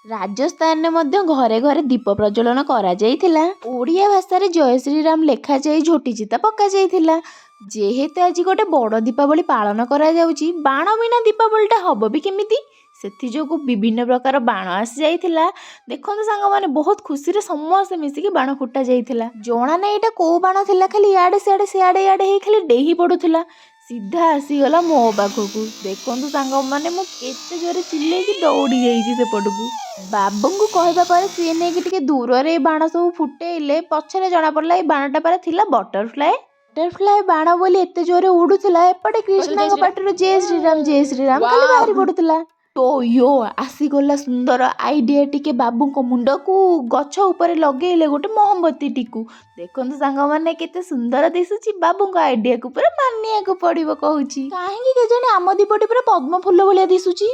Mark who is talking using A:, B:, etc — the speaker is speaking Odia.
A: ରାଜସ୍ଥାନରେ ମଧ୍ୟ ଘରେ ଘରେ ଦୀପ ପ୍ରଜ୍ୱଳନ କରାଯାଇଥିଲା। ଓଡ଼ିଆ ଭାଷାରେ ଜୟ ଶ୍ରୀରାମ ଲେଖାଯାଇ ଝୋଟି ଚିତା ପକାଯାଇଥିଲା। ଯେହେତୁ ଆଜି ଗୋଟେ ବଡ଼ ଦୀପାବଳି ପାଳନ କରାଯାଉଛି, ବାଣ ବିନା ଦୀପାବଳିଟା ହବ ବି କେମିତି? ସେଥିଯୋଗୁଁ ବିଭିନ୍ନ ପ୍ରକାର ବାଣ ଆସିଯାଇଥିଲା। ଦେଖନ୍ତୁ ସାଙ୍ଗମାନେ, ବହୁତ ଖୁସିରେ ସମସ୍ତେ ମିଶିକି ବାଣ ଫୁଟା ଯାଇଥିଲା। ଜଣା ନାହିଁ ଏଇଟା କୋଉ ବାଣ ଥିଲା, ଖାଲି ଇଆଡ଼େ ସିଆଡ଼େ ସିଆଡ଼େ ଇଆଡ଼େ ହେଇ ଖାଲି ଡେହି ପଡ଼ୁଥିଲା। ସିଧା ଆସିଗଲା ମୋ ପାଖକୁ। ଦେଖନ୍ତୁ ସାଙ୍ଗମାନେ, ମୁଁ କେତେ ଜୋରେ ଚିଲେଇକି ଦୌଡ଼ି ଯାଇଛି ସେପଟକୁ। ବାବୁଙ୍କୁ କହିବା ପରେ ସିଏ ନେଇକି ଟିକେ ଦୂରରେ ଏଇ ବାଣ ସବୁ ଫୁଟେଇଲେ। ପଛରେ ଜଣାପଡ଼ିଲା ଏଇ ବାଣଟା ପରେ ଥିଲା ବଟରଫ୍ଲାଏ ବାଣ ବୋଲି ଏତେ ଜୋରେ ଉଡୁଥିଲା। ଏପଟେ କୃଷ୍ଣଙ୍କ ପାଟିରୁ ଜୟ ଶ୍ରୀରାମ ଖାଲି ବାହାରି ପଡୁଥିଲା। ୟୋ ଆସିଗଲା ସୁନ୍ଦର ଆଇଡିଆ ଟିକେ ବାବୁଙ୍କ ମୁଣ୍ଡକୁ। ଗଛ ଉପରେ ଲଗେଇଲେ ଗୋଟେ ମହମବତୀଟିକୁ। ଦେଖନ୍ତୁ ସାଙ୍ଗମାନେ, କେତେ ସୁନ୍ଦର ଦିଶୁଛି। ବାବୁଙ୍କ ଆଇଡିଆକୁ ପୁରା ମାନିବାକୁ ପଡିବ କହୁଛି। କାହିଁକି କେଜାଣି ଆମ ଦୀପଟି ପୁରା ପଦ୍ମ ଫୁଲ ଭଳିଆ ଦିଶୁଛି।